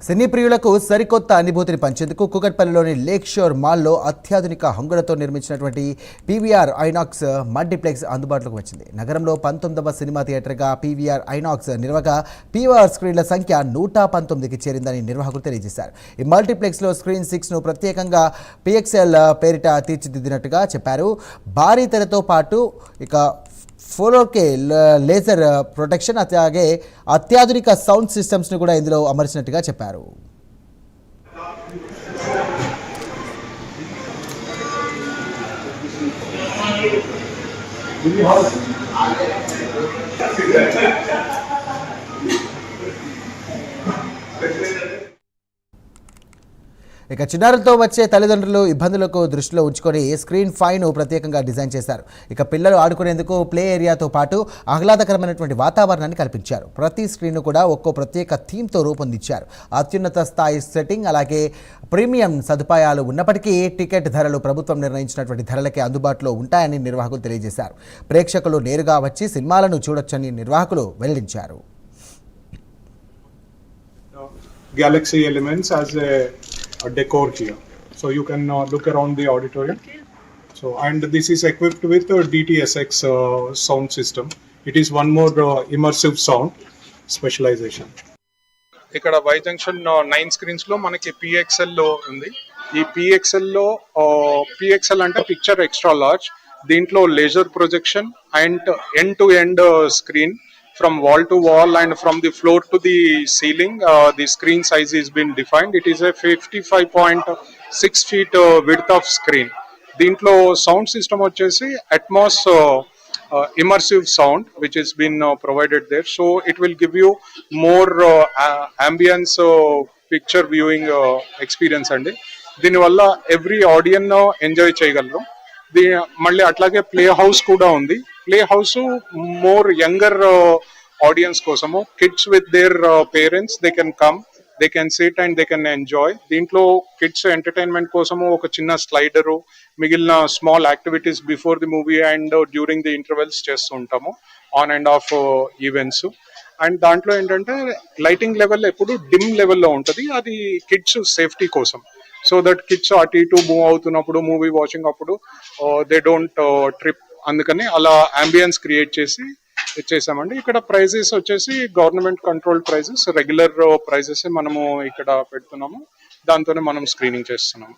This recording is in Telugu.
సినీ ప్రియులకు సరికొత్త అనుభూతిని పంచేందుకు కూకట్పల్లిలోని లేక్ షోర్ మాల్లో అత్యాధునిక హంగులతో నిర్మించినటువంటి పీవీఆర్ ఐనాక్స్ మల్టీప్లెక్స్ అందుబాటులోకి వచ్చింది. నగరంలో 19వ సినిమా థియేటర్గా పీవీఆర్ ఐనాక్స్ నిలవగా పీవీఆర్ స్క్రీన్ల సంఖ్య 119కి చేరిందని నిర్వాహకులు తెలియజేశారు. ఈ మల్టీప్లెక్స్లో స్క్రీన్ 6ను ప్రత్యేకంగా పిఎక్స్ఎల్ పేరిట తీర్చిదిద్దినట్టుగా చెప్పారు. భారీ తెరతో పాటు ఇక 4K లేజర్ ప్రొటెక్షన్ అలాగే అత్యాధునిక సౌండ్ సిస్టమ్స్ను కూడా ఇందులో అమర్చినట్టుగా చెప్పారు. ఇక చిన్నారులతో వచ్చే తల్లిదండ్రులు ఇబ్బందులకు దృష్టిలో ఉంచుకొని స్క్రీన్ 5ను ప్రత్యేకంగా డిజైన్ చేశారు. ఇక పిల్లలు ఆడుకునేందుకు ప్లే ఏరియాతో పాటు ఆహ్లాదకరమైనటువంటి వాతావరణాన్ని కల్పించారు. ప్రతి స్క్రీన్ను కూడా ఒక్కో ప్రత్యేక థీమ్తో రూపొందించారు. అత్యున్నత స్థాయి సెట్టింగ్ అలాగే ప్రీమియం సదుపాయాలు ఉన్నప్పటికీ టికెట్ ధరలు ప్రభుత్వం నిర్ణయించినటువంటి ధరలకే అందుబాటులో ఉంటాయని నిర్వాహకులు తెలియజేశారు. ప్రేక్షకులు నేరుగా వచ్చి సినిమాలను చూడొచ్చని నిర్వాహకులు వెల్లడించారు. Galaxy Elements as a decor here, so you can look around the auditorium. So, and this is equipped with a DTSX sound system. It is one more immersive sound specialization. ఇక్కడ వై జంక్షన్ 9 స్క్రీన్స్ లో మనకి పిఎక్స్ఎల్ లో ఉంది. ఈ పిఎక్స్ఎల్ లో పిఎక్స్ఎల్ అంటే పిక్చర్ ఎక్స్ట్రా లార్జ్. దీంట్లో laser projection and end to end screen from wall to wall and from the floor to the ceiling. The screen size is been defined. It is a 55.6 feet width of screen. Dintlo sound system vachesi Atmos immersive sound which has been provided there, so it will give you more ambience picture viewing experience andi. Dini valla every audience enjoy cheyagalaru. మళ్ళీ అట్లాగే ప్లే హౌస్ కూడా ఉంది. Play house more younger audience కోసము, kids with their parents they can come, they can sit and they can enjoy. దీంట్లో కిడ్స్ ఎంటర్టైన్మెంట్ కోసము ఒక చిన్న స్లైడరు, మిగిలిన small activities before the movie and during the intervals చేస్తూ ఉంటాము, on and off events. And దాంట్లో ఏంటంటే లైటింగ్ లెవెల్ ఎప్పుడు డిమ్ లెవెల్లో ఉంటుంది, అది కిడ్స్ సేఫ్టీ కోసం. సో దట్ కిడ్స్ అటు ఇటు మూవ్ అవుతున్నప్పుడు, మూవీ వాచింగ్ అప్పుడు దే డోంట్ ట్రిప్. అందుకని అలా అంబియన్స్ క్రియేట్ చేసి ఇచ్చేసామండి. ఇక్కడ ప్రైజెస్ వచ్చేసి government control prices, regular prices మనము ఇక్కడ పెడుతున్నాము. దాంతోనే మనం స్క్రీనింగ్ చేస్తున్నాము.